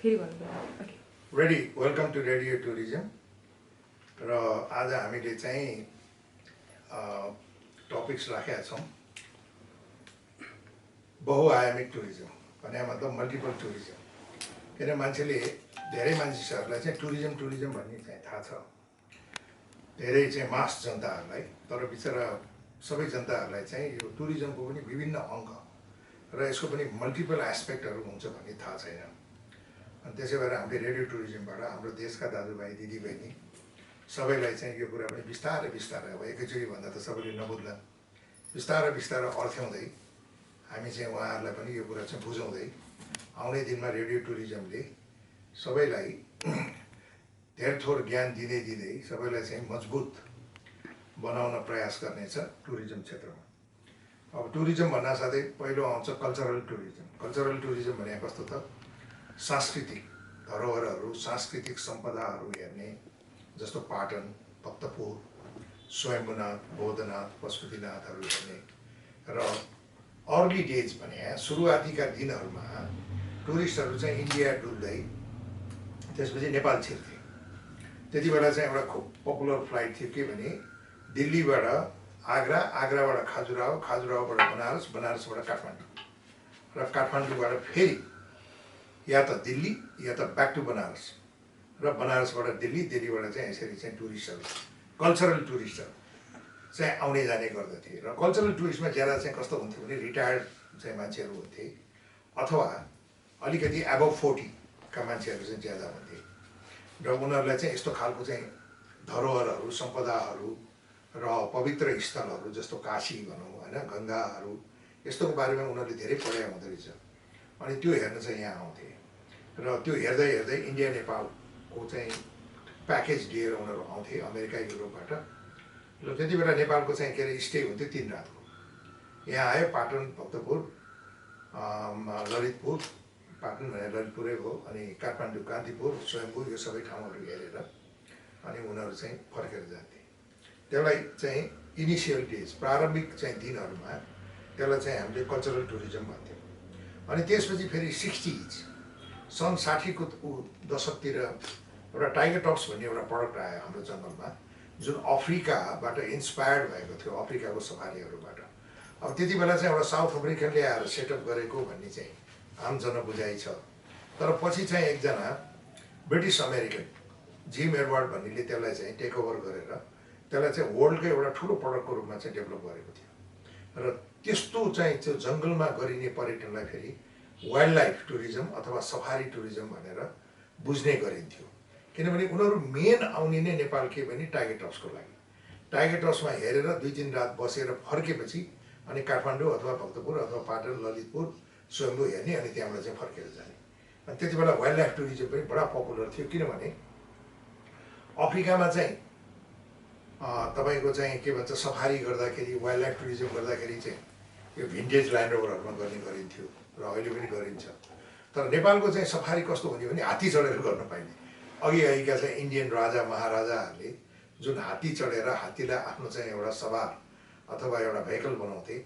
फेरि भन्नु okay ready welcome to radio tourism र आज हामीले चाहिँ टपिक्स राखेका छौँ बहुआयामिक टुरिज्म भने मतलब मल्टिपल टुरिज्म किन मान्छेले धेरै मानिसहरूलाई चाहिँ टुरिज्म भन्ने चाहिँ थाहा छ धेरै चाहिँ मास जनताहरूलाई तर बिचरा सबै जनताहरूलाई चाहिँ यो टुरिज्मको पनि विभिन्न अङ्ग र यसको पनि मल्टिपल एस्पेक्टहरू हुन्छ भन्ने थाहा छैन अनि त्यसै भएर हामीले रेडियो टुरिज्मबाट हाम्रो देशका दाजुभाइ दिदीबहिनी सबैलाई चाहिँ यो कुरा पनि बिस्तारै बिस्तारै अब एकैचोटि भन्दा त सबैले नबुझ्ला बिस्तारै बिस्तारै अर्थ्याउँदै हामी चाहिँ उहाँहरूलाई पनि यो कुरा चाहिँ बुझाउँदै आउने दिनमा रेडियो टुरिज्मले सबैलाई धेर थोर ज्ञान दिँदै दिँदै सबैलाई चाहिँ मजबुत बनाउन प्रयास गर्नेछ टुरिज्म क्षेत्रमा अब टुरिज्म भन्नासाथै पहिलो आउँछ कल्चरल टुरिज्म भने कस्तो त सांस्कृतिक धरोहरहरू सांस्कृतिक सम्पदाहरू हेर्ने जस्तो पाटन भक्तपुर स्वयम्भूनाथ बौद्धनाथ पशुपतिनाथहरू हेर्ने र अर्ली डेज भने सुरुवातीका दिनहरूमा टुरिस्टहरू चाहिँ इन्डिया डुल्दै त्यसपछि नेपाल छिर्थे त्यति बेला चाहिँ एउटा खुब पपुलर फ्लाइट थियो के भने दिल्लीबाट आग्रा आग्राबाट खाजुराहोबाट बनारसबाट काठमाडौँ र काठमाडौँबाट फेरि या त दिल्ली या त ब्याक टु बनारस र बनारसबाट दिल्लीबाट चाहिँ यसरी चाहिँ टुरिस्टहरू कल्चरल टुरिस्टहरू चाहिँ आउने जाने गर्दथे र कल्चरल टुरिस्टमा ज्यादा चाहिँ कस्तो हुन्थ्यो भने रिटायर्ड चाहिँ मान्छेहरू हुन्थे अथवा अलिकति एबभ 40 का मान्छेहरू चाहिँ ज्यादा हुन्थे र उनीहरूलाई चाहिँ यस्तो खालको चाहिँ धरोहरहरू सम्पदाहरू र पवित्र स्थलहरू जस्तो काशी भनौँ होइन गङ्गाहरू यस्तोको बारेमा उनीहरूले धेरै पढाइ हुँदो रहेछ अनि त्यो हेर्न चाहिँ यहाँ आउँथे र त्यो हेर्दै हेर्दै इन्डिया नेपालको चाहिँ प्याकेज लिएर उनीहरू आउँथे अमेरिका युरोपबाट र त्यति बेला नेपालको चाहिँ के अरे स्टे हुन्थ्यो 3 रातको यहाँ आयो पाटन भक्तपुर ललितपुर पाटन भने ललितपुरै हो अनि काठमाडौँ कान्तिपुर स्वयम्भू यो सबै ठाउँहरू हेरेर अनि उनीहरू चाहिँ फर्केर जान्थे त्यसलाई चाहिँ इनिसियल डेज प्रारम्भिक चाहिँ दिनहरूमा त्यसलाई चाहिँ हामीले कल्चरल टुरिज्म भन्थ्यौँ अनि त्यसपछि फेरि 60s सन् 60को दशकतिर एउटा टाइगर टप्स भन्ने एउटा प्रडक्ट आयो हाम्रो जङ्गलमा जुन अफ्रिकाबाट इन्सपायर्ड भएको थियो अफ्रिकाको सफारीहरूबाट अब त्यति बेला चाहिँ एउटा साउथ अफ्रिकनले आएर सेटअप गरेको भन्ने चाहिँ आम जनबुझाइ छ तर पछि चाहिँ एकजना ब्रिटिस अमेरिकन जिम एडवर्ड भन्नेले त्यसलाई चाहिँ टेक ओभर गरेर त्यसलाई चाहिँ वर्ल्डकै एउटा ठुलो प्रडक्टको रूपमा चाहिँ डेभलप गरेको थियो र त्यस्तो चाहिँ त्यो जङ्गलमा गरिने पर्यटनलाई फेरि वाइल्ड लाइफ टुरिज्म अथवा सफारी टुरिज्म भनेर बुझ्ने गरिन्थ्यो किनभने उनीहरू मेन आउने नै नेपाल के भने टाइगर टप्सको लागि टाइगर टप्समा हेरेर 2-3 रात बसेर फर्केपछि अनि काठमाडौँ अथवा भक्तपुर अथवा पाटन ललितपुर स्वयम्भू हेर्ने अनि त्यहाँबाट चाहिँ फर्केर जाने अनि त्यति बेला वाइल्ड लाइफ टुरिज्म पनि बडा पपुलर थियो किनभने अफ्रिकामा चाहिँ तपाईँको चाहिँ के भन्छ सफारी गर्दाखेरि वाइल्ड लाइफ टुरिज्म गर्दाखेरि चाहिँ यो भिन्टेज ल्यान्ड रोभरहरूमा गर्ने गरिन्थ्यो र अहिले पनि गरिन्छ तर नेपालको चाहिँ सफारी कस्तो हुने भने हात्ती चढेर गर्न पाइने अघिका चाहिँ इन्डियन राजा महाराजाहरूले जुन हात्ती चढेर हात्तीलाई आफ्नो चाहिँ एउटा सवार अथवा एउटा भेहिकल बनाउँथे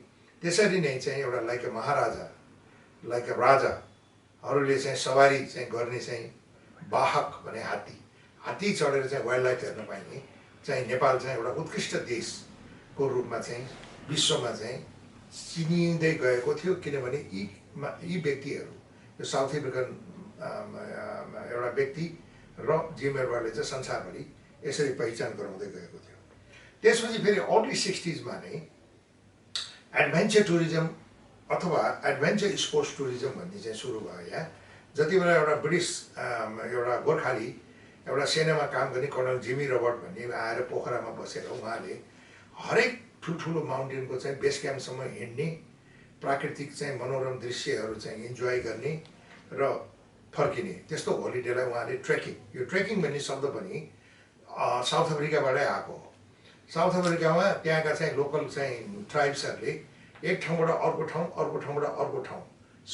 त्यसरी नै चाहिँ एउटा like a Maharaja like a राजाहरूले चाहिँ सवारी चाहिँ गर्ने चाहिँ वाहक भने हात्ती चढेर चाहिँ वाइल्ड लाइफ हेर्न पाइने चाहिँ नेपाल चाहिँ एउटा उत्कृष्ट देशको रूपमा चाहिँ विश्वमा चाहिँ चिनिँदै गएको थियो किनभने यी व्यक्तिहरू यो साउथ अफ्रिकन एउटा व्यक्ति र जिम एडवर्डले चाहिँ संसारभरि यसरी पहिचान गराउँदै गएको थियो त्यसपछि फेरि अर्ली 60s मा नै एडभेन्चर टुरिज्म अथवा एडभेन्चर स्पोर्ट्स टुरिज्म भन्ने चाहिँ सुरु भयो यहाँ जति बेला एउटा ब्रिटिस एउटा गोर्खाली एउटा सेनामा काम गर्ने कर्नल जिमी रबर्ट भन्ने आएर पोखरामा बसेर उहाँले हरेक ठुल्ठुलो माउन्टेनको चाहिँ बेस क्याम्पसम्म हिँड्ने प्राकृतिक चाहिँ मनोरम दृश्यहरू चाहिँ इन्जोय गर्ने र फर्किने त्यस्तो होलिडेलाई उहाँले ट्रेकिङ यो ट्रेकिङ भन्ने शब्द पनि साउथ अफ्रिकाबाटै आएको हो साउथ अफ्रिकामा त्यहाँका चाहिँ लोकल चाहिँ ट्राइब्सहरूले एक ठाउँबाट अर्को ठाउँबाट अर्को ठाउँ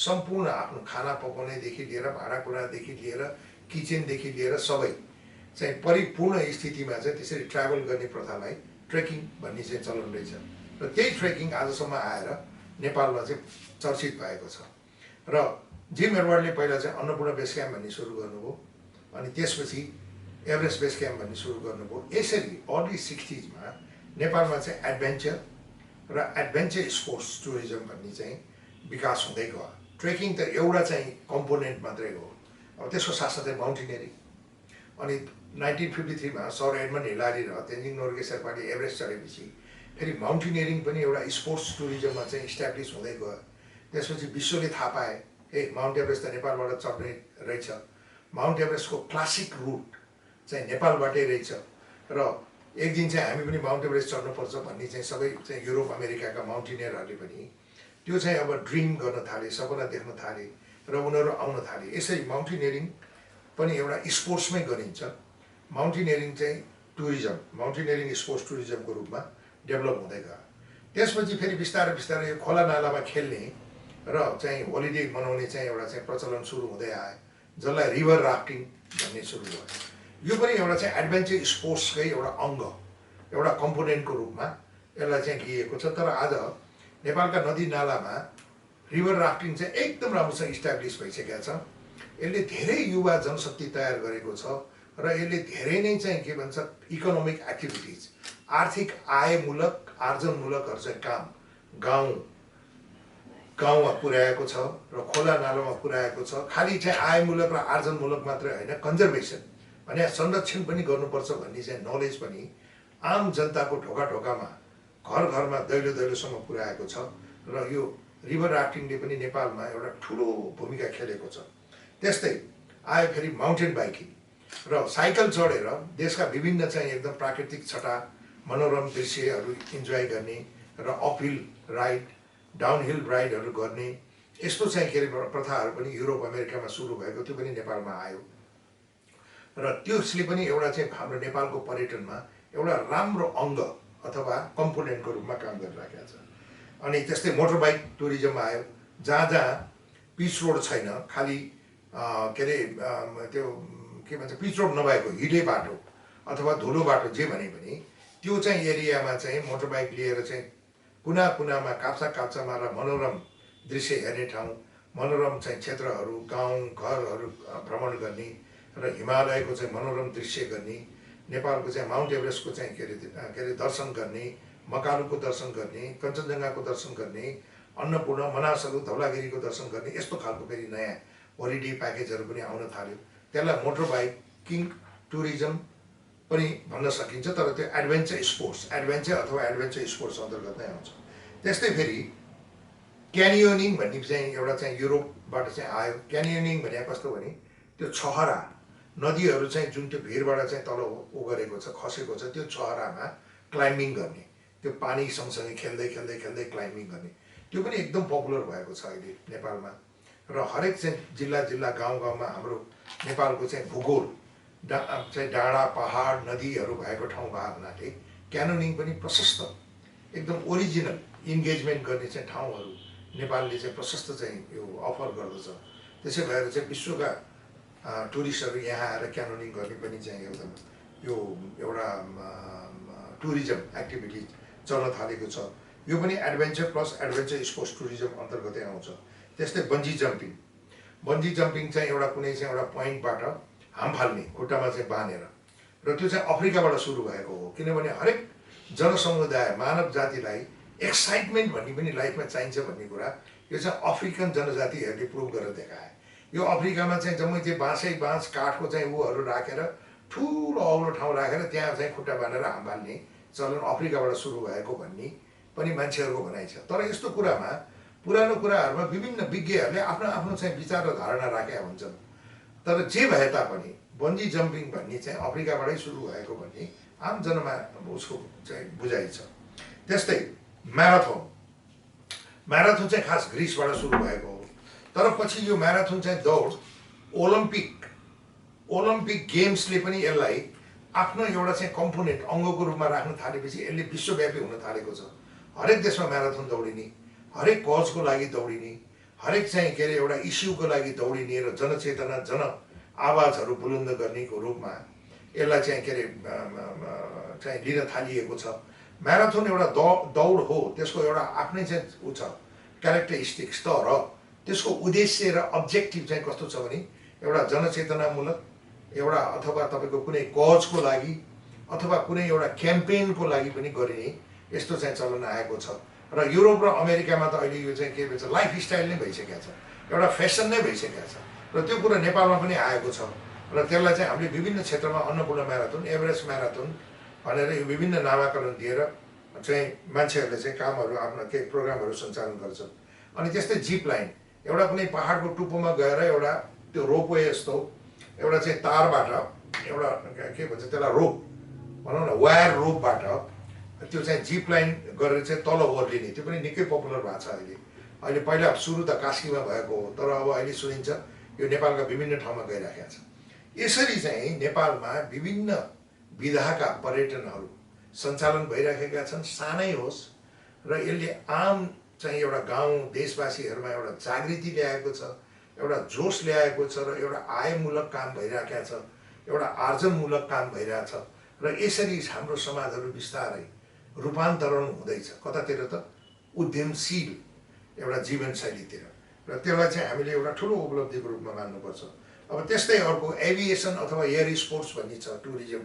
सम्पूर्ण आफ्नो खाना पकाउनेदेखि लिएर भाँडाकुँडादेखि लिएर किचनदेखि लिएर सबै चाहिँ परिपूर्ण स्थितिमा चाहिँ त्यसरी ट्राभल गर्ने प्रथालाई ट्रेकिङ भन्ने चाहिँ चलन रहेछ र त्यही ट्रेकिङ आजसम्म आएर नेपालमा चाहिँ चर्चित भएको छ र जिम एडवर्डले पहिला चाहिँ अन्नपूर्ण बेस क्याम्प भन्ने सुरु गर्नुभयो अनि त्यसपछि एभरेस्ट बेस क्याम्प भन्ने सुरु गर्नुभयो। यसरी अर्ली 60sमा नेपालमा चाहिँ एडभेन्चर र एडभेन्चर स्पोर्ट्स टुरिज्म भन्ने चाहिँ विकास हुँदै गयो। ट्रेकिङ त एउटा चाहिँ कम्पोनेन्ट मात्रै हो। अब त्यसको साथसाथै माउन्टेनियरिङ अनि 1953मा सर एडमन्ड हिलारी र तेन्जिङ नोर्गे शेर्पाले एभरेस्ट चढेपछि फेरि माउन्टेनियरिङ पनि एउटा स्पोर्ट्स टुरिज्ममा चाहिँ इस्ट्याब्लिस हुँदै गयो। त्यसपछि विश्वले थाहा पाए माउन्ट एभरेस्ट त नेपालबाट चढ्ने रहेछ, माउन्ट एभरेस्टको क्लासिक रुट चाहिँ नेपालबाटै रहेछ र एक दिन चाहिँ हामी पनि माउन्ट एभरेस्ट चढ्नुपर्छ भन्ने चाहिँ सबै चाहिँ युरोप अमेरिकाका माउन्टेनियरहरूले पनि त्यो चाहिँ अब ड्रिम गर्न थाले, सपना देख्न थाले र उनीहरू आउन थाले। यसरी माउन्टेनियरिङ पनि एउटा स्पोर्ट्समै गरिन्छ। माउन्टेनियरिङ चाहिँ टुरिज्म, माउन्टेनियरिङ स्पोर्ट्स टुरिज्मको रूपमा डेभलप हुँदै गयो। त्यसपछि फेरि बिस्तारै बिस्तारै यो खोला नालामा खेल्ने र चाहिँ होलिडे मनाउने चाहिँ एउटा चाहिँ प्रचलन सुरु हुँदै आयो, जसलाई रिभर राफ्टिङ भन्ने सुरु भयो। यो पनि एउटा चाहिँ एडभेन्चर स्पोर्ट्सकै एउटा अङ्ग, एउटा कम्पोनेन्टको रूपमा यसलाई चाहिँ लिएको छ। तर आज नेपालका नदी नालामा रिभर राफ्टिङ चाहिँ एकदम राम्रोसँग इस्ट्याब्लिस भइसकेको छ। यसले धेरै युवा जनशक्ति तयार गरेको छ र यसले धेरै नै चाहिँ के भन्छ इकोनोमिक एक्टिभिटिज, आर्थिक आयमूलक आर्जनमूलकहरू चाहिँ काम गाउँमा पुर्याएको छ र खोला नालामा पुर्याएको छ। खालि चाहिँ आयमूलक र आर्जनमूलक मात्रै होइन, कन्जर्भेसन भने संरक्षण पनि गर्नुपर्छ भन्ने चाहिँ नलेज पनि आम जनताको ढोका ढोकामा घर घरमा दैलो दैलोसम्म पुर्याएको छ र यो रिभर राफ्टिङले पनि नेपालमा एउटा ठुलो भूमिका खेलेको छ। त्यस्तै आयो फेरि माउन्टेन बाइकिङ र साइकल चढेर देशका विभिन्न चाहिँ एकदम प्राकृतिक छटा मनोरम दृश्यहरू इन्जोय गर्ने र अपहिल राइड डाउनहिल राइडहरू गर्ने यस्तो चाहिँ के अरे प्रथाहरू पनि युरोप अमेरिकामा सुरु भएको त्यो पनि नेपालमा आयो र त्यसले पनि एउटा चाहिँ हाम्रो नेपालको पर्यटनमा एउटा राम्रो अङ्ग अथवा कम्पोनेन्टको रूपमा काम गरिराखेको छ। अनि त्यस्तै मोटर बाइक टुरिज्म आयो, जहाँ जहाँ पिच रोड छैन, खालि के अरे त्यो के भन्छ पिच रोड नभएको हिलै बाटो अथवा धुलो बाटो जे भने पनि त्यो चाहिँ एरियामा चाहिँ मोटर बाइक लिएर चाहिँ कुना कुनामा काप्चा काप्चामा र मनोरम दृश्य हेर्ने ठाउँ, मनोरम चाहिँ क्षेत्रहरू गाउँ घरहरू भ्रमण गर्ने र हिमालयको चाहिँ मनोरम दृश्य गर्ने, नेपालको चाहिँ माउन्ट एभरेस्टको चाहिँ के अरे दर्शन गर्ने, मकालुको दर्शन गर्ने, कञ्चनजङ्घाको दर्शन गर्ने, अन्नपूर्ण मनासलु धौलागिरीको दर्शन गर्ने यस्तो खालको फेरि नयाँ होलिडे प्याकेजहरू पनि आउन थाल्यो। त्यसलाई मोटर बाइकिङ टुरिज्म पनि भन्न सकिन्छ, तर त्यो एडभेन्चर अथवा एडभेन्चर स्पोर्ट्स अन्तर्गत नै आउँछ। त्यस्तै फेरि क्यानियोनिङ भन्ने चाहिँ एउटा चाहिँ युरोपबाट चाहिँ आयो। क्यानियोनिङ भने कस्तो भने त्यो छहरा नदीहरू चाहिँ जुन त्यो भिरबाट चाहिँ तल गरेको छ, खसेको छ, त्यो छहरामा क्लाइम्बिङ गर्ने, त्यो पानी सँगसँगै खेल्दै खेल्दै खेल्दै क्लाइम्बिङ गर्ने, त्यो पनि एकदम पपुलर भएको छ अहिले नेपालमा। र हरेक चाहिँ जिल्ला गाउँ गाउँमा हाम्रो नेपालको चाहिँ भूगोल चाहिँ डाँडा पहाड नदीहरू भएको ठाउँ भएको हुनाले क्यानोनिङ पनि प्रशस्त एकदम ओरिजिनल इन्गेजमेन्ट गर्ने चाहिँ ठाउँहरू नेपालले चाहिँ प्रशस्त चाहिँ यो अफर गर्दछ। त्यसै भएर चाहिँ विश्वका टुरिस्टहरू यहाँ आएर क्यानोनिङ गर्ने पनि चाहिँ एकदम यो एउटा टुरिज्म एक्टिभिटी चल्न थालेको छ। यो पनि adventure plus adventure sports tourism अन्तर्गतै आउँछ। त्यस्तै बन्जी जम्पिङ चाहिँ एउटा कुनै चाहिँ एउटा पोइन्टबाट हाम फाल्ने खुट्टामा चाहिँ बाँधेर र त्यो चाहिँ अफ्रिकाबाट सुरु भएको हो। किनभने हरेक जनसमुदाय मानव जातिलाई एक्साइटमेन्ट भन्ने पनि लाइफमा चाहिन्छ भन्ने कुरा यो चाहिँ अफ्रिकन जनजातिहरूले प्रुभ गरेर देखाए। यो अफ्रिकामा चाहिँ जम्मै त्यो बाँस काठको चाहिँ ऊहरू राखेर ठुलो अग्लो ठाउँ राखेर त्यहाँ चाहिँ खुट्टा बाँधेर हाम फाल्ने चलन अफ्रिकाबाट सुरु भएको भन्ने पनि मान्छेहरूको भनाइ छ। तर यस्तो कुरामा पुरानो कुराहरूमा विभिन्न विज्ञहरूले आफ्नो आफ्नो चाहिँ विचार र धारणा राखेका हुन्छन्। तर जे भए तापनि बन्जी जम्पिङ भन्ने चाहिँ अफ्रिकाबाटै सुरु भएको भन्ने आम जनमा उसको चाहिँ बुझाइ छ। त्यस्तै म्याराथन चाहिँ खास ग्रिसबाट सुरु भएको हो। तर पछि यो म्याराथन चाहिँ दौड ओलम्पिक गेम्सले पनि यसलाई आफ्नो एउटा चाहिँ कम्पोनेन्ट अङ्गको रूपमा राख्न थालेपछि यसले विश्वव्यापी हुन थालेको छ। हरेक देशमा म्याराथन दौडिने, हरेक कजको लागि दौडिने, हरेक चाहिँ के अरे एउटा इस्युको लागि दौडिने र जनचेतना जन आवाजहरू बुलन्द गर्नेको रूपमा यसलाई चाहिँ के अरे चाहिँ लिन थालिएको छ। म्याराथन एउटा दौड हो, त्यसको एउटा आफ्नै चाहिँ ऊ छ क्यारेक्टरिस्टिक्स। तर त्यसको उद्देश्य र अब्जेक्टिभ चाहिँ कस्तो छ भने एउटा जनचेतनामूलक एउटा अथवा तपाईँको कुनै कजको लागि अथवा कुनै एउटा क्याम्पेनको लागि पनि गरिने यस्तो चाहिँ चलन आएको छ। र युरोप र अमेरिकामा त अहिले यो चाहिँ के भन्छ लाइफस्टाइल नै भइसकेको छ, एउटा फेसन नै भइसकेको छ। र त्यो कुरा नेपालमा पनि आएको छ। र त्यसलाई चाहिँ हामीले विभिन्न क्षेत्रमा अन्नपूर्ण म्याराथन, एभरेस्ट म्याराथन भनेर यो विभिन्न नामाकरण दिएर चाहिँ मान्छेहरूले चाहिँ कामहरू आफ्नो केही प्रोग्रामहरू सञ्चालन गर्छन्। अनि त्यस्तै जिप लाइन, एउटा कुनै पहाडको टुप्पोमा गएर एउटा त्यो रोपवे जस्तो एउटा चाहिँ तारबाट एउटा के भन्छ त्यसलाई रोप भनौँ न, वायर रोपबाट त्यो चाहिँ जिप लाइन गरेर चाहिँ तल ओर्लिने, त्यो पनि निकै पपुलर भएको छ अहिले। अहिले पहिला सुरु त कास्कीमा भएको हो, तर अब अहिले सुनिन्छ यो नेपालका विभिन्न ठाउँमा गइराखेको छ। यसरी चाहिँ नेपालमा विभिन्न विधाका पर्यटनहरू सञ्चालन भइराखेका छन्, सानै होस्। र यसले आम चाहिँ एउटा गाउँ देशवासीहरूमा एउटा जागृति ल्याएको छ, एउटा जोस ल्याएको छ, र एउटा आयमूलक काम भइरहेको छ, एउटा आर्जनमूलक काम भइरहेछ। र यसरी हाम्रो समाजहरू बिस्तारै रूपान्तरण हुँदैछ कतातिर त उद्यमशील एउटा जीवनशैलीतिर। र त्यसलाई चाहिँ हामीले एउटा ठुलो उपलब्धिको रूपमा मान्नुपर्छ। अब त्यस्तै अर्को एभिएसन अथवा एयर स्पोर्ट्स भन्ने छ, टुरिज्म,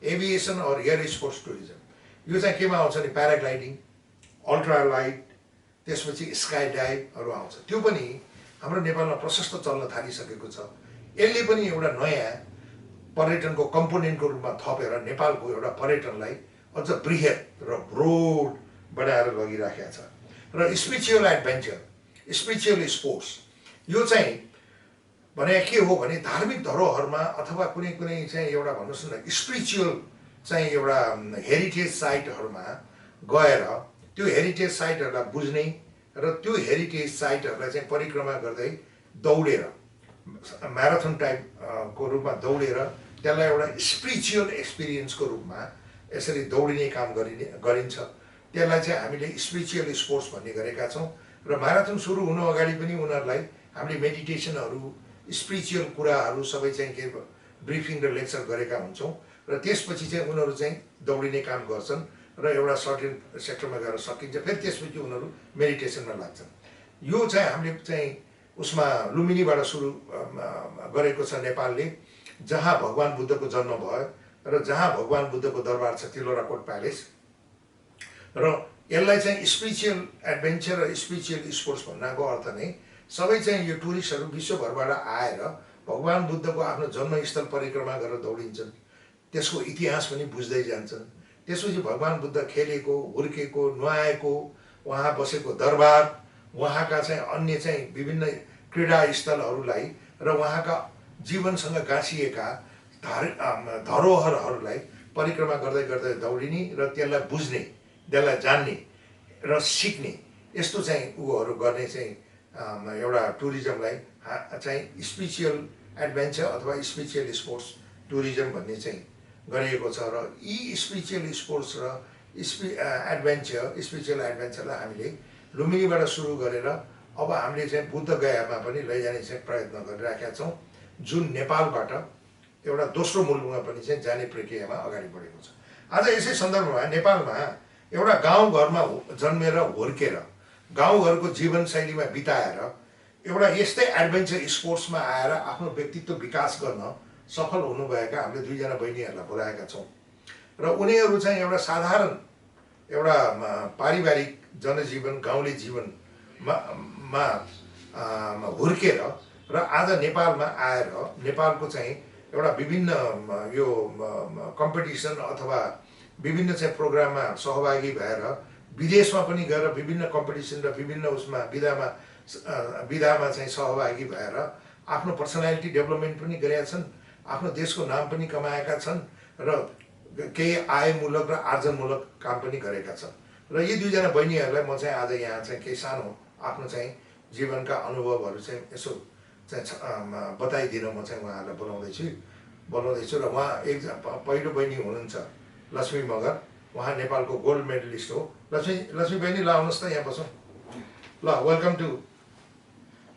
एभिएसन और एयर स्पोर्ट्स टुरिज्म। यो चाहिँ केमा आउँछ भने प्याराग्लाइडिङ, अल्ट्रा लाइट, त्यसपछि स्काई डाइभहरू आउँछ। त्यो पनि हाम्रो नेपालमा प्रशस्त चल्न थालिसकेको छ। यसले पनि एउटा नयाँ पर्यटनको कम्पोनेन्टको रूपमा थपेर नेपालको एउटा पर्यटनलाई अझ बृहत र ब्रोड बनाएर लगिराखेको छ। र स्पिरिचुअल एडभेन्चर, स्पिरिचुअल स्पोर्ट्स, यो चाहिँ भने के हो भने धार्मिक धरोहरमा अथवा कुनै कुनै चाहिँ एउटा भन्नुहोस् न स्पिरिचुअल चाहिँ एउटा हेरिटेज साइटहरूमा गएर त्यो हेरिटेज साइटहरूलाई बुझ्ने र त्यो हेरिटेज साइटहरूलाई चाहिँ परिक्रमा गर्दै दौडेर म्याराथन टाइपको रूपमा दौडेर त्यसलाई एउटा स्पिरिचुअल एक्सपिरियन्सको रूपमा यसरी दौडिने काम गरिन्छ। त्यसलाई चाहिँ हामीले स्पिरिचुअल स्पोर्ट्स भन्ने गरेका छौँ। र म्याराथन सुरु हुनु अगाडि पनि उनीहरूलाई हामीले मेडिटेसनहरू, स्पिरिचुअल कुराहरू सबै चाहिँ के ब्रिफिङ र लेक्चर गरेका हुन्छौँ। र त्यसपछि चाहिँ उनीहरू चाहिँ दौडिने काम गर्छन् र एउटा सर्टेन सेक्टरमा गएर सकिन्छ, फेरि त्यसपछि उनीहरू मेडिटेसनमा लाग्छन्। यो चाहिँ हामीले चाहिँ उसमा लुम्बिनीबाट सुरु गरेको छ नेपालले, जहाँ भगवान् बुद्धको जन्म भयो र जहाँ भगवान् बुद्धको दरबार छ तिलोराकोट प्यालेस। र यसलाई चाहिँ स्पिरिचुअल एडभेन्चर र स्पिरिचुअल स्पोर्ट्स भन्नाको अर्थ नै सबै चाहिँ यो टुरिस्टहरू विश्वभरबाट आएर भगवान् बुद्धको आफ्नो जन्मस्थल परिक्रमा गरेर दौडिन्छन्, त्यसको इतिहास पनि बुझ्दै जान्छन्। त्यसपछि भगवान् बुद्ध खेलेको, हुर्केको, नुहाएको, उहाँ बसेको दरबार, उहाँका चाहिँ अन्य चाहिँ विभिन्न क्रीडा स्थलहरूलाई र उहाँका जीवनसँग गाँसिएका धरोहरहरूलाई परिक्रमा गर्दै गर्दै दौडिने र त्यसलाई बुझ्ने, त्यसलाई जान्ने र सिक्ने यस्तो चाहिँ उहरू गर्ने चाहिँ एउटा टुरिज्मलाई चाहिँ स्पिरिचुअल एडभेन्चर अथवा स्पिरिचुअल स्पोर्ट्स टुरिज्म भन्ने चाहिँ गरिएको छ। र यी स्पिरिचुअल स्पोर्ट्स र स्पिरिचुअल एडभेन्चरलाई हामीले लुम्बिनीबाट सुरु गरेर अब हामीले चाहिँ बुद्ध गयामा पनि लैजाने चाहिँ प्रयत्न गरिराखेका छौँ, जुन नेपालबाट एउटा दोस्रो मुलुकमा पनि चाहिँ जाने प्रक्रियामा अगाडि बढेको छ। आज यसै सन्दर्भमा नेपालमा एउटा गाउँघरमा जन्मेर हुर्केर गाउँघरको जीवनशैलीमा बिताएर एउटा यस्तै एडभेन्चर स्पोर्ट्समा आएर आफ्नो व्यक्तित्व विकास गर्न सफल हुनुभएका हामीले दुईजना बहिनीहरूलाई बोलाएका छौँ। र उनीहरू चाहिँ एउटा साधारण एउटा पारिवारिक जनजीवन, गाउँले जीवनमा हुर्केर र आज नेपालमा आएर नेपालको चाहिँ एउटा विभिन्न यो कम्पिटिसन अथवा विभिन्न चाहिँ प्रोग्राममा सहभागी भएर विदेशमा पनि गएर विभिन्न कम्पिटिसन र विभिन्न उसमा विधामा चाहिँ सहभागी भएर आफ्नो पर्सनालिटी डेभलपमेन्ट पनि गरेका छन्, आफ्नो देशको नाम पनि कमाएका छन् र केही आयमूलक र आर्जनमूलक काम पनि गरेका छन्। र यी दुईजना बहिनीहरूलाई म चाहिँ आज यहाँ चाहिँ केही सानो आफ्नो चाहिँ जीवनका अनुभवहरू चाहिँ यसो चाहिँ बताइदिन म चाहिँ उहाँहरूलाई बोलाउँदैछु। र उहाँ पहिलो बहिनी हुनुहुन्छ लक्ष्मी मगर, उहाँ नेपालको गोल्ड मेडलिस्ट हो। लक्ष्मी बहिनी ल आउनुहोस् त यहाँ बसौँ ल।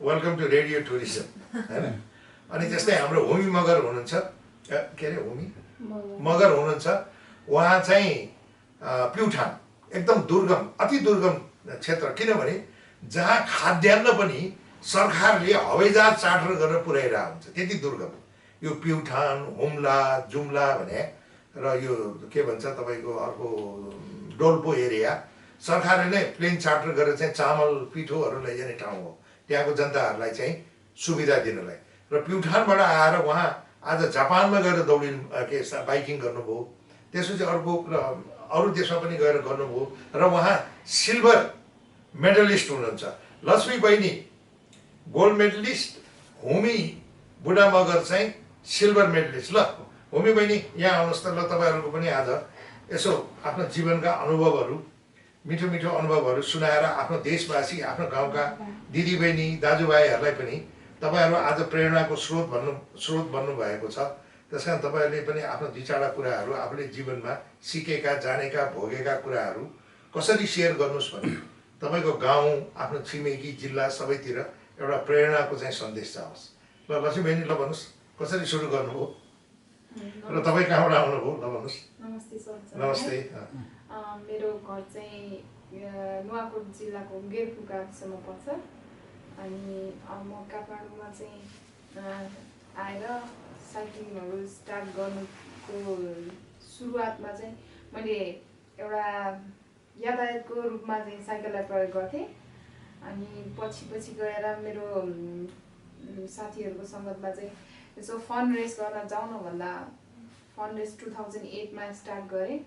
वेलकम टु रेडियो टुरिज्म होइन। अनि त्यस्तै हाम्रो हुमी मगर हुनुहुन्छ, के अरे हुमी मगर हुनुहुन्छ, उहाँ चाहिँ प्युठान एकदम दुर्गम, अति दुर्गम क्षेत्र, किनभने जहाँ खाद्यान्न पनि सरकारले हवाईजहाज चार्टर गरेर पुर्याइरहेको हुन्छ, त्यति दुर्गम। यो प्युठान, हुम्ला, जुम्ला भने र यो के भन्छ तपाईँको अर्को डोल्पो एरिया सरकारले नै प्लेन चार्टर गरेर चाहिँ चामल पिठोहरू लैजाने ठाउँ हो त्यहाँको जनताहरूलाई चाहिँ सुविधा दिनलाई। र प्युठानबाट आएर उहाँ आज जापानमा गएर के बाइकिङ गर्नुभयो, त्यसपछि अरू देशमा पनि गएर गर्नुभयो र उहाँ सिल्भर मेडलिस्ट हुनुहुन्छ। लक्ष्मी बहिनी गोल्ड मेडलिस्ट, हुमी बुढा मगर चाहिँ सिल्भर मेडलिस्ट। ल हुमी बहिनी यहाँ आउनुहोस् त। ल तपाईँहरूको पनि आज यसो आफ्नो जीवनका अनुभवहरू, मिठो मिठो अनुभवहरू सुनाएर आफ्नो देशवासी, आफ्नो गाउँका दिदीबहिनी दाजुभाइहरूलाई पनि तपाईँहरू आज प्रेरणाको स्रोत बन्नुभएको छ। त्यस कारण तपाईँहरूले पनि आफ्नो दुई चारवटा कुराहरू आफूले जीवनमा सिकेका, जानेका, भोगेका कुराहरू कसरी सेयर गर्नुहोस् भने तपाईँको गाउँ, आफ्नो छिमेकी जिल्ला सबैतिर एउटा प्रेरणाको चाहिँ सन्देश जाओस्। ल लक्ष्मी बहिनी, ल भन्नुहोस् कसरी सुरु गर्नुभयो र तपाईँ कहाँबाट आउनुभयो, ल भन्नुहोस्। नमस्ते सर। नमस्ते। मेरो घर चाहिँ नुवाकोट जिल्लाको गेरफु गाविसमा पर्छ। अनि म काठमाडौँमा चाहिँ आएर साइक्लिङहरू स्टार्ट गर्नुको सुरुवातमा चाहिँ मैले एउटा यातायातको रूपमा चाहिँ साइकललाई प्रयोग गर्थेँ। अनि पछि गएर मेरो साथीहरूको सङ्गतमा चाहिँ यसो फन रेस गर्न जाउँ न भन्दा फन रेस 2008मा स्टार्ट गरेँ।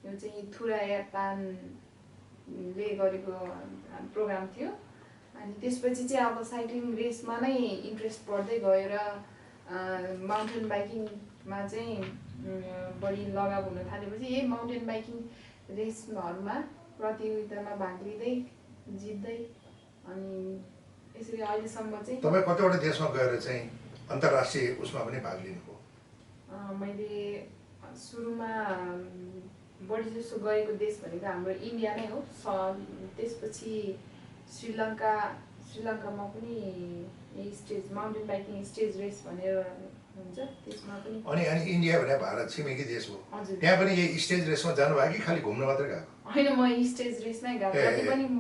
यो चाहिँ थुराया तानले गरेको प्रोग्राम थियो। अनि त्यसपछि चाहिँ अब साइक्लिङ रेसमा नै इन्ट्रेस्ट बढ्दै गएर माउन्टेन बाइकिङमा चाहिँ बढी लगाव हुन थालेपछि यही माउन्टेन बाइकिङ रेसहरूमा प्रतियोगितामा भाग लिँदै जित्दै अनि यसरी अहिलेसम्म चाहिँ। तपाईँ कतिवटा देशमा गएर चाहिँ अन्तर्राष्ट्रिय उसमा पनि भाग लिनुभयो? मैले सुरुमा बढी जसो गएको देश भनेको हाम्रो इन्डिया नै हो। त्यसपछि श्रीलङ्कामा पनि stage mountain biking stage race भनेर हुन्छ, त्यसमा पनि। अनि इन्डिया भने भारत छिमेकी देश हो, त्यहाँ पनि यही स्टेज रेसमा जानुभयो कि खालि घुम्न मात्रै गएको? होइन, म स्टेज रेसमै गएको। जति पनि म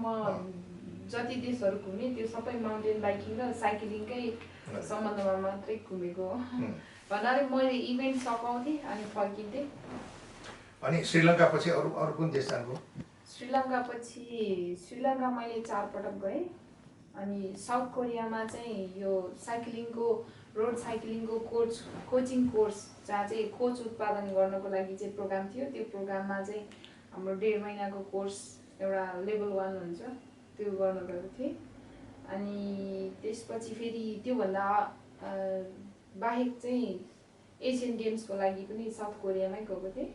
जति देशहरू घुमेँ त्यो सबै माउन्टेन बाइकिङ र साइक्लिङकै सम्बन्धमा मात्रै घुमेको हो। भन्नाले मैले इभेन्ट सघाउँथेँ अनि फर्किन्थेँ। अनि श्रीलङ्का पछि अरू कुन देश जानुभयो? श्रीलङ्का मैले 4 पटक गएँ। अनि साउथ कोरियामा चाहिँ यो साइक्लिङको रोड साइक्लिङको कोचिङ कोर्स जहाँ चाहिँ कोच उत्पादन गर्नको लागि चाहिँ प्रोग्राम थियो। त्यो प्रोग्राममा चाहिँ हाम्रो 1.5 महिनाको कोर्स एउटा लेभल 1 हुन्छ, त्यो गर्न गएको थिएँ। अनि त्यसपछि फेरि त्योभन्दा बाहेक चाहिँ एसियन गेम्सको लागि पनि साउथ कोरियामै गएको थिएँ,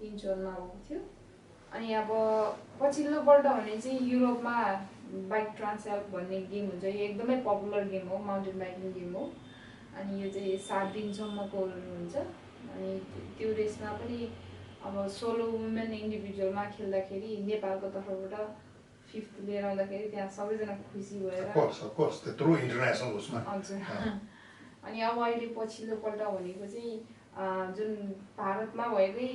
इन्चोनमा गएको थियो। अनि अब पछिल्लोपल्ट भने चाहिँ युरोपमा बाइक ट्रान्सएल्प भन्ने गेम हुन्छ। यो एकदमै पपुलर गेम हो, माउन्टेन बाइकिङ गेम हो। अनि यो चाहिँ 7 दिनसम्मको हुन्छ। अनि त्यो रेसमा पनि अब सोलो वुमेन इन्डिभिजुअलमा खेल्दाखेरि नेपालको तर्फबाट 5th लिएर आउँदाखेरि त्यहाँ सबैजना खुसी भएर। त्यत्रो इन्टरनेसनल उसमा। हजुर। अनि अब अहिले पछिल्लोपल्ट भनेको चाहिँ जुन भारतमा भएकै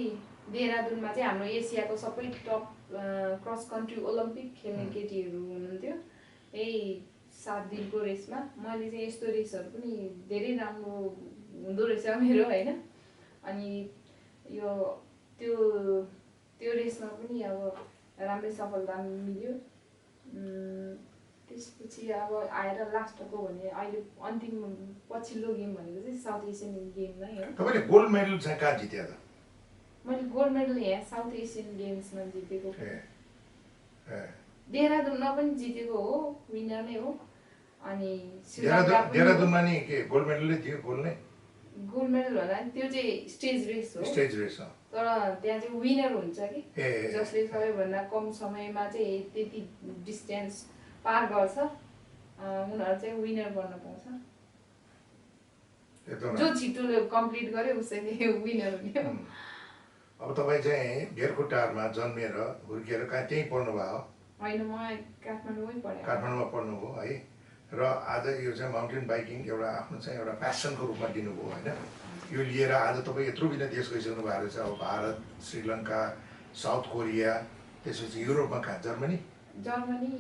देहरादुनमा चाहिँ हाम्रो एसियाको सबै टप क्रस कन्ट्री ओलम्पिक खेल्ने केटीहरू हुनुहुन्थ्यो। यही 7 दिनको रेसमा मैले चाहिँ यस्तो रेसहरू पनि धेरै राम्रो हुँदो रहेछ मेरो, होइन। अनि त्यो रेसमा पनि अब राम्रै सफलता मिल्यो। त्यसपछि अब आएर लास्टको भने अहिले अन्तिम पछिल्लो गेम भनेको चाहिँ साउथ एसियन गेम नै हो। तपाईँले गोल्ड मेडल चाहिँ कहाँ जित्यो त? मैले गोल्ड मेडल यहाँ साउथ एसियन गेम्समा जितेको। देहरादुनमा पनि जितेको हो, विनर नै हो। अनि देहरादुनमा नि के गोल्ड मेडलै थियो? गोल्ड मेडल होला नि, त्यो चाहिँ स्टेज रेस हो। तर त्यहाँ चाहिँ विनर हुन्छ कि जसले सबैभन्दा कम समयमा चाहिँ त्यति डिस्टेन्स पार गर्छ उनीहरू चाहिँ विनर बन्न पाउँछ। जो छिटो कम्प्लिट गर्यो उसैले विनर हुने हो। अब तपाईँ चाहिँ गेरखुट्टारमा जन्मेर हुर्किएर कहाँ त्यहीँ पढ्नुभयो? होइन, म काठमाडौँमै पढेँ। काठमाडौँमा पढ्नुभयो है। र आज यो चाहिँ माउन्टेन बाइकिङ एउटा आफ्नो चाहिँ एउटा प्यासनको रूपमा दिनुभयो, होइन। यो लिएर आज तपाईँ यत्रो बिना देश गइसक्नु भएको छ। अब भारत, श्रीलङ्का, साउथ कोरिया, त्यसपछि युरोपमा कहाँ? जर्मनी,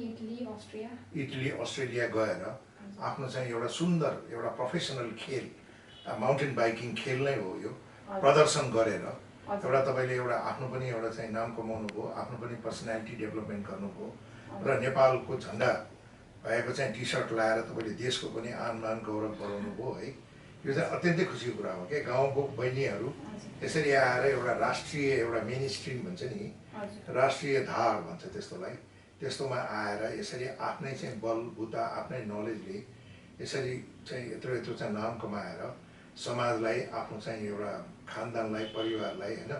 इटली, अस्ट्रेलिया गएर आफ्नो चाहिँ एउटा सुन्दर एउटा प्रोफेसनल खेल माउन्टेन बाइकिङ खेल नै हो यो प्रदर्शन गरेर एउटा तपाईँले एउटा आफ्नो पनि एउटा चाहिँ नाम कमाउनु भयो आफ्नो पनि पर्सनालिटी डेभलपमेन्ट गर्नुभयो र नेपालको झन्डा भएको चाहिँ टी सर्ट लगाएर तपाईँले देशको पनि आन बान गौरव बढाउनु भयो है यो चाहिँ अत्यन्तै खुसीको कुरा हो क्या गाउँको बहिनीहरू यसरी आएर एउटा राष्ट्रिय एउटा मेन स्ट्रिम भन्छ नि राष्ट्रिय धार भन्छ त्यस्तोलाई त्यस्तोमा आएर यसरी आफ्नै चाहिँ बल बुता आफ्नै नलेजले यसरी चाहिँ यत्रो यत्रो चाहिँ नाम कमाएर समाजलाई आफ्नो चाहिँ एउटा खानदानलाई परिवारलाई होइन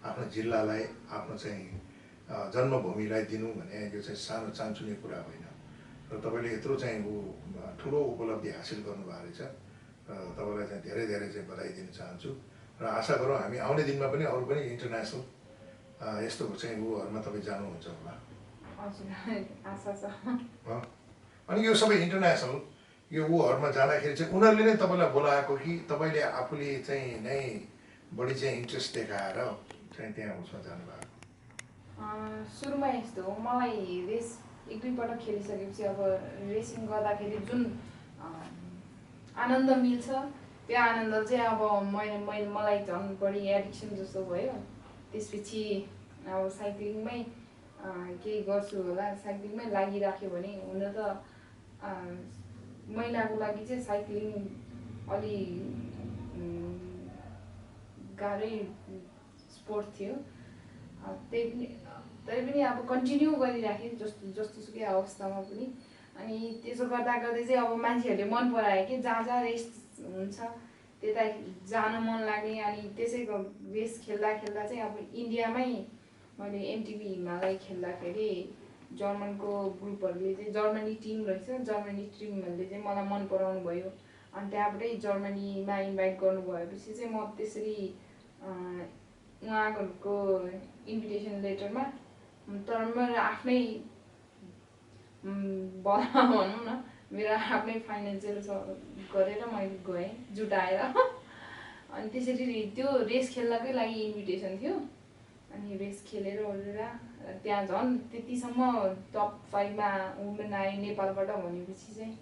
आफ्नो जिल्लालाई आफ्नो चाहिँ जन्मभूमिलाई दिनु भने यो चाहिँ सानो चान्चुने कुरा होइन र तपाईँले यत्रो चाहिँ ठुलो उपलब्धि हासिल गर्नुभएको रहेछ तपाईँलाई चाहिँ धेरै धेरै चाहिँ बधाई दिन चाहन्छु र आशा गरौँ हामी आउने दिनमा पनि अरू पनि इन्टरनेसनल यस्तो चाहिँ उहरूमा तपाईँ जानुहुन्छ होला अनि यो सबै इन्टरनेसनल यो उहरूमा जाँदाखेरि चाहिँ उनीहरूले नै तपाईँलाई बोलाएको कि तपाईँले आफूले चाहिँ नै बढी चाहिँ इन्ट्रेस्ट देखाएर चाहिँ त्यहाँ उसमा जानुभएको सुरुमा यस्तो हो मलाई रेस एक दुईपटक खेलिसकेपछि अब रेसिङ गर्दाखेरि जुन आनन्द मिल्छ त्यो आनन्द चाहिँ अब मलाई झन् बढी एडिक्सन जस्तो भयो त्यसपछि अब साइक्लिङमै केही गर्छु होला साइक्लिङमै लागिराख्यो भने हुन त महिलाको लागि चाहिँ साइक्लिङ अलि गाह्रै स्पोर्ट थियो तरै पनि अब कन्टिन्यू गरिराखेँ जस्तोसुकै अवस्थामा पनि अनि त्यसो गर्दा गर्दै चाहिँ अब मान्छेहरूले मन परायो कि जहाँ जहाँ रेस हुन्छ त्यता जान मन लाग्ने अनि त्यसैको रेस खेल्दा खेल्दा चाहिँ अब इन्डियामै मैले एमटिभी हिमालय खेल्दाखेरि जर्मनको ग्रुपहरूले चाहिँ जर्मनी टिम रहेछ जर्मनी टिमहरूले चाहिँ मलाई मन पराउनु भयो अनि त्यहाँबाटै जर्मनीमा इन्भाइट गर्नुभएपछि चाहिँ म त्यसरी उहाँहरूको इन्भिटेसन लेटरमा तर मेरो आफ्नै भनौँ न मेरो आफ्नै फाइनेन्सियल गरेर मैले गएँ जुटाएर अनि त्यसरी त्यो रेस खेल्नकै लागि इन्भिटेसन थियो अनि रेस खेलेर ओरेर त्यहाँ झन् त्यतिसम्म टप 5 मा वुमेन आए नेपालबाट भनेपछि चाहिँ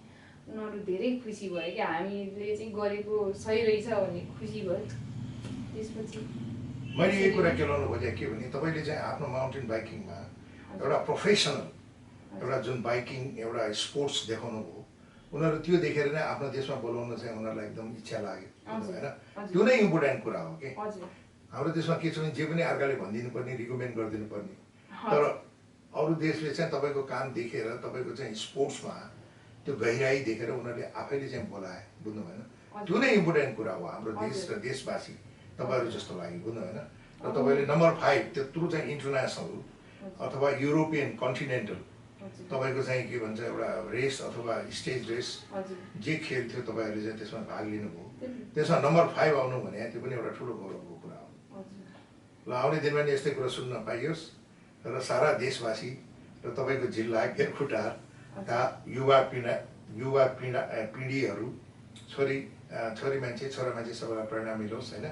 उनीहरू धेरै खुसी भयो कि हामीले चाहिँ गरेको सही रहेछ भन्ने खुसी भयो त्यसपछि मैले यो कुरा केलाउनु खोजेँ के भने तपाईँले चाहिँ आफ्नो माउन्टेन बाइकिङमा एउटा प्रोफेसनल एउटा जुन बाइकिङ एउटा स्पोर्ट्स देखाउनु भयो उनीहरू त्यो देखेर नै आफ्नो देशमा बोलाउन चाहिँ उनीहरूलाई एकदम इच्छा लाग्यो होइन त्यो नै इम्पोर्टेन्ट कुरा हो कि हाम्रो देशमा के छ भने जे पनि अर्काले भनिदिनु पर्ने रिकमेन्ड गरिदिनु पर्ने तर अरू देशले चाहिँ तपाईँको काम देखेर तपाईँको चाहिँ स्पोर्ट्समा त्यो गहिराई देखेर उनीहरूले आफैले चाहिँ बोलाए बुझ्नु भएन त्यो नै इम्पोर्टेन्ट कुरा हो हाम्रो देश र देशवासी तपाईँहरू जस्तो लाग्यो बुझ्नु भएन र तपाईँले नम्बर 5 त्यत्रो चाहिँ इन्टरनेसनल अथवा युरोपियन कन्टिनेन्टल तपाईँको चाहिँ के भन्छ एउटा रेस अथवा स्टेज रेस जे खेल थियो तपाईँहरूले चाहिँ त्यसमा भाग लिनुभयो त्यसमा नम्बर 5 आउनु भने त्यो पनि एउटा ठुलो गौरवको कुरा हो ल आउने दिनमा नि यस्तै कुरा सुन्न पाइयोस् र सारा देशवासी र तपाईँको जिल्ला गेरखुटारका युवा पिँढीहरू छोरी मान्छे छोरा मान्छे सबैलाई प्रेरणा मिलोस् होइन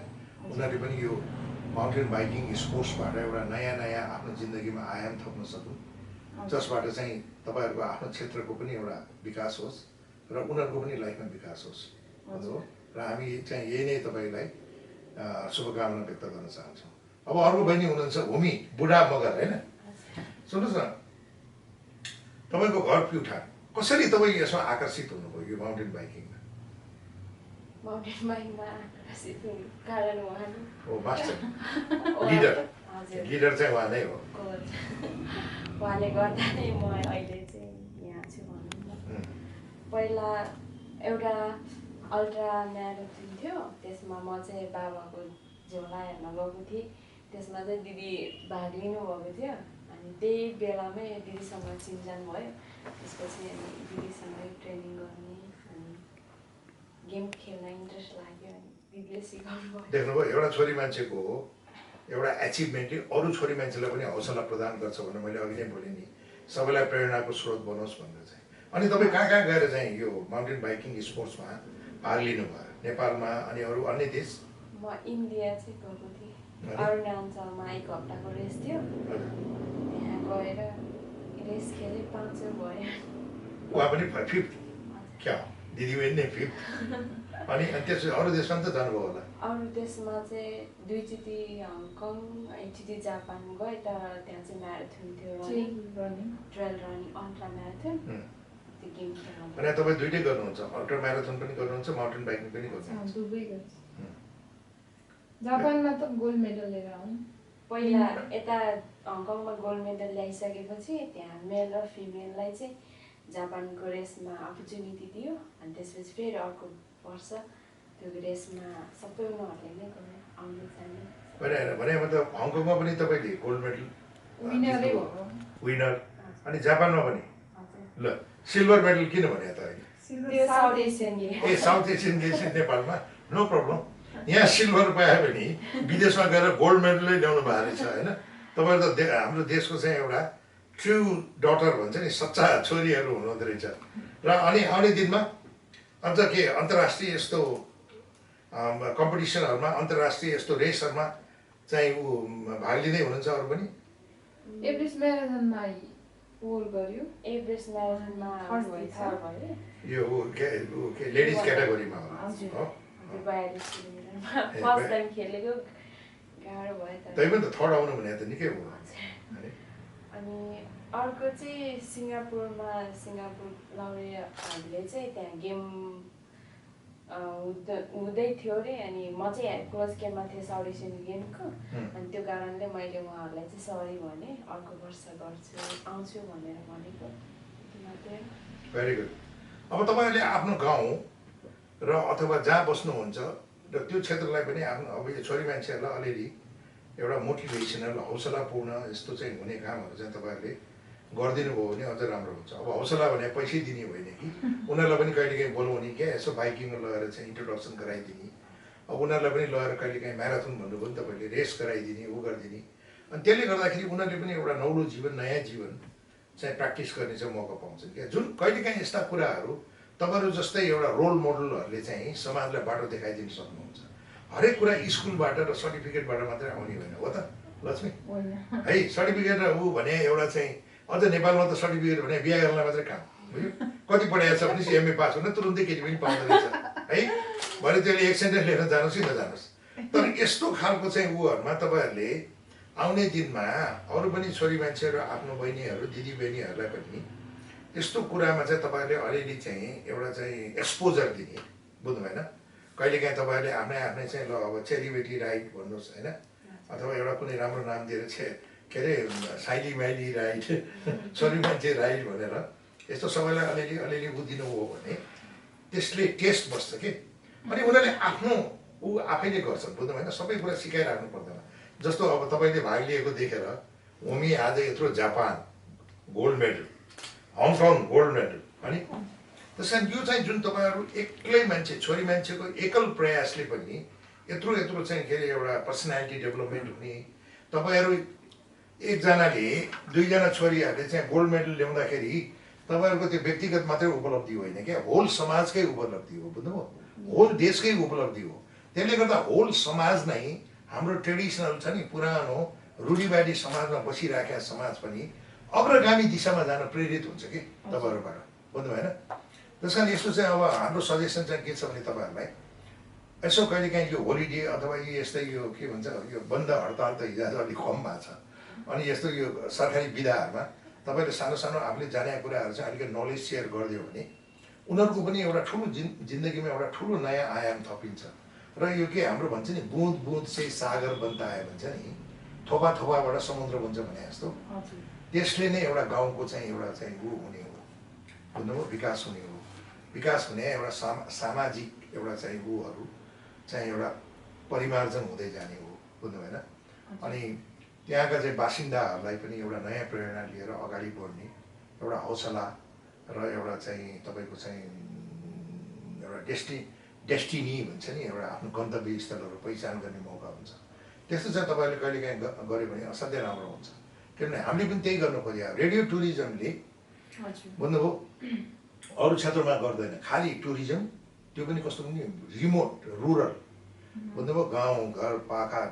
उनीहरूले पनि यो माउन्टेन बाइकिङ स्पोर्ट्सबाट एउटा नयाँ नयाँ आफ्नो जिन्दगीमा आयाम थप्न सकुन् जसबाट चाहिँ तपाईँहरूको आफ्नो क्षेत्रको पनि एउटा विकास होस् र उनीहरूको पनि लाइफमा विकास होस् हो र हामी चाहिँ यही नै तपाईँलाई शुभकामना व्यक्त गर्न चाहन्छौँ अब अर्को बहिनी हुनुहुन्छ भूमि बुढा मगर होइन सुन्नुहोस् न तपाईँको घर प्युठान कसरी तपाईँ यसमा आकर्षित हुनुभयो यो माउन्टेन बाइकिङमा माउन्टेन बाइकिङमा आकर्षित हुनु कारण उहाँ हो मास्टर लिडर चाहिँ उहाँ नै हो उहाँले गर्दा नै म अहिले चाहिँ यहाँ छु भनौँ न पहिला एउटा अल्ट्रा म्याराथन थियो त्यसमा म चाहिँ बाबाको झोला हेर्न गएको थिएँ त्यसमा चाहिँ दिदी भाग लिनुभएको थियो अनि त्यही बेलामै दिदीसँग चिनजान भयो त्यसपछि दिदीसँगै ट्रेनिङ गर्ने अनि गेम खेल्न इन्ट्रेस्ट लाग्यो अनि दिदीले सिकाउनु भयो देख्नुभयो एउटा छोरी मान्छेको एउटा एचिभमेन्टले अरू छोरी मान्छेलाई पनि हौसला प्रदान गर्छ भनेर मैले अघि नै भनेँ नि सबैलाई प्रेरणाको स्रोत बनोस् भनेर चाहिँ अनि तपाईँ कहाँ कहाँ गएर चाहिँ यो माउन्टेन बाइकिङ स्पोर्ट्समा भाग लिनुभयो नेपालमा अनि अरू अन्य देश म इन्डिया चाहिँ गएको थिएँ अरुणाचलमा 1 हप्ताको रेस थियो त्यहाँ गएर रेस खेलेँ 500 भयो उहाँ पनि 5th क्या दिदीबहिनी नै 5th अनि त्यसपछि अरू देशमा पनि त जानुभयो होला अरू देशमा चाहिँ 2 चोटि हङकङ, एकचोटि जापान गए तर त्यहाँ चाहिँ म्याराथन थियो ट्रेल रनिङ अल्ट्रा म्याराथन त्यो गेम खेल्नु। अनि तपाईँ दुइटै गर्नुहुन्छ, अल्ट्रा म्याराथन पनि गर्नुहुन्छ, माउन्टेन बाइकिङ पनि गर्नुहुन्छ? दुवै गर्छु। जापानमा त गोल्ड मेडल लिएर आउँ। पहिला यता हङकङमा गोल्ड मेडल ल्याइसकेपछि त्यहाँ मेल र फिमेललाई चाहिँ जापानको रेसमा अपर्च्युनिटी दियो अनि त्यसपछि फेरि अर्को वर्ष त्यो रेसमा सबै उनीहरूले नै गरे आउने जाने। भने मतलब हङकङमा पनि तपाईँले गोल्ड मेडल विनरै हो। विनर अनि जापानमा पनि ल सिल्भर मेडल किन भने त अहिले त्यो साउथ एसियन गेम ए साउथ एसियन गेम्स नेपालमा नो प्रब्लम यहाँ सिल्भर पायो भने विदेशमा गएर गोल्ड मेडलै ल्याउनु भएको रहेछ होइन। तपाईँहरू त हाम्रो देशको चाहिँ एउटा ट्रु डटर भन्छ नि सच्चा छोरीहरू हुनुहुँदो रहेछ र अनि आउने दिनमा अझ के अन्तर्राष्ट्रिय यस्तो कम्पिटिसनहरूमा अन्तर्राष्ट्रिय यस्तो रेसहरूमा चाहिँ ऊ भाग लिँदै हुनुहुन्छ अरू पनि? एभरेस्ट म्याराथनमा पोल गर्यो, एभरेस्ट म्याराथनमा थर्ड भयो। यो के लेडिज क्याटेगोरीमा हो 42 किलोमिटरमा फर्स्ट टाइम खेलेको गाह्रो भयो तर त्यही पनि त थर्ड आउनु भने त निकै हो। अनि अर्को चाहिँ सिङ्गापुरमा सिङ्गापुर लाउनेहरूले चाहिँ त्यहाँ गेम हुँदै थियो अरे अनि म चाहिँ क्लोज गेममा थिएँ साउथ एसियन गेमको अनि त्यो कारणले मैले उहाँहरूलाई चाहिँ सरी भने अर्को वर्ष गर्छु आउँछु भनेर भनेको। Very good. अब तपाईँहरूले आफ्नो गाउँ र अथवा जहाँ बस्नुहुन्छ र त्यो क्षेत्रलाई पनि आफ्नो अब यो छोरी मान्छेहरूलाई अलिअलि एउटा मोटिभेसनल हौसलापूर्ण यस्तो चाहिँ हुने कामहरू चाहिँ तपाईँहरूले गरिदिनु भयो भने अझ राम्रो हुन्छ। अब हौसला भने पैसै दिने होइन कि उनीहरूलाई पनि कहिलेकाहीँ बोलाउने क्या यसो बाइकिङमा लगेर चाहिँ इन्ट्रोडक्सन गराइदिने, अब उनीहरूलाई पनि लगेर कहिलेकाहीँ म्याराथन भन्नुभयो नि तपाईँले रेस गराइदिने ऊ गरिदिने अनि त्यसले गर्दाखेरि उनीहरूले पनि एउटा नौलो जीवन नयाँ जीवन चाहिँ प्र्याक्टिस गर्ने चाहिँ मौका पाउँछन् क्या। जुन कहिलेकाहीँ यस्ता कुराहरू तपाईँहरू जस्तै एउटा रोल मोडलहरूले चाहिँ समाजलाई बाटो देखाइदिनु सक्नुहुन्छ। हरेक कुरा स्कुलबाट र सर्टिफिकेटबाट मात्रै आउने होइन हो त लक्ष्मी है। सर्टिफिकेट र ऊ भने एउटा चाहिँ अझ नेपालमा त सर्टिफिकेट भने बिहा गर्नलाई मात्रै काम बुझ्यो। कति पढाएको छ भने एमए पास हुन तुरुन्तै केटी पनि पाउँदो रहेछ है। भने त्यसले एक सेन्टेन्स लेख्न जानुहोस् कि नजानुहोस्। तर यस्तो खालको चाहिँ ऊहरूमा तपाईँहरूले आउने दिनमा अरू पनि छोरी मान्छेहरू आफ्नो बहिनीहरू दिदी बहिनीहरूलाई पनि यस्तो कुरामा चाहिँ तपाईँहरूले अलिअलि चाहिँ एउटा चाहिँ एक्सपोजर दिने बुझ्नु भएन। कहिलेकाहीँ तपाईँहरूले आफ्नै चाहिँ ल अब चेलीबेटी राइट भन्नुहोस् होइन अथवा एउटा कुनै राम्रो नाम दिएर के अरे साइली माइली राइट छोरी मान्छे राइट भनेर यस्तो सबैलाई अलिअलि ऊ दिनुभयो भने त्यसले टेस्ट बस्छ कि अनि उनीहरूले आफ्नो ऊ आफैले गर्छन् बुझ्नु भएन। सबै कुरा सिकाइराख्नु पर्दैन। जस्तो अब तपाईँले भाग लिएको देखेर होमी आज यत्रो Japan gold medal, Hong Kong gold medal अनि त्यस कारण यो चाहिँ जुन तपाईँहरू एक्लै मान्छे छोरी मान्छेको एकल प्रयासले पनि यत्रो चाहिँ के अरे एउटा पर्सनालिटी डेभलपमेन्ट हुने। तपाईँहरू एकजनाले दुईजना छोरीहरूले चाहिँ गोल्ड मेडल ल्याउँदाखेरि तपाईँहरूको त्यो व्यक्तिगत मात्रै उपलब्धि होइन क्या, होल समाजकै उपलब्धि हो बुझ्नुभयो, होल देशकै उपलब्धि हो। त्यसले गर्दा होल समाज नै हाम्रो ट्रेडिसनल छ नि पुरानो रूढिवादी समाजमा बसिराखेका समाज पनि अग्रगामी दिशामा जान प्रेरित हुन्छ कि तपाईँहरूबाट बुझ्नु भएन। त्यस कारण यस्तो चाहिँ अब हाम्रो सजेसन चाहिँ के छ भने तपाईँहरूलाई यसो कहिलेकाहीँ यो होलिडे अथवा यो यस्तै यो के भन्छ यो बन्द हडताल त हिजो अलिक कम भएको छ अनि यस्तो यो सरकारी विधाहरूमा तपाईँले सानो सानो आफूले जानेका कुराहरू चाहिँ अलिकति नलेज सेयर गरिदियो भने उनीहरूको पनि एउटा ठुलो जिन्दगीमा एउटा ठुलो नयाँ आयाम थपिन्छ। र यो के हाम्रो भन्छ नि बुँद बुँद चाहिँ सागर बन्द आयो भन्छ नि, थोपा थोपाबाट समुद्र बन्छ भने जस्तो त्यसले नै एउटा गाउँको चाहिँ एउटा चाहिँ ऊ हुने हो बुझ्नुभयो, विकास हुने हो। विकास हुने एउटा सामाजिक एउटा चाहिँ ऊहरू चाहिँ एउटा परिमार्जन हुँदै जाने हो बुझ्नु भएन। अनि त्यहाँका चाहिँ बासिन्दाहरूलाई पनि एउटा नयाँ प्रेरणा लिएर अगाडि बढ्ने एउटा हौसला र एउटा चाहिँ तपाईँको चाहिँ एउटा डेस्टिनी भन्छ नि एउटा आफ्नो गन्तव्य स्थलहरू पहिचान गर्ने मौका हुन्छ। त्यस्तो चाहिँ तपाईँले कहिलेकाहीँ गऱ्यो भने असाध्यै राम्रो हुन्छ। किनभने हामीले पनि त्यही गर्नु खोज्यो। रेडियो टुरिज्मले बुझ्नुभयो अरू क्षेत्रमा गर्दैन, खालि टुरिज्म त्यो पनि कस्तो पनि रिमोट रुरल बुझ्नुभयो गाउँ घर पाखा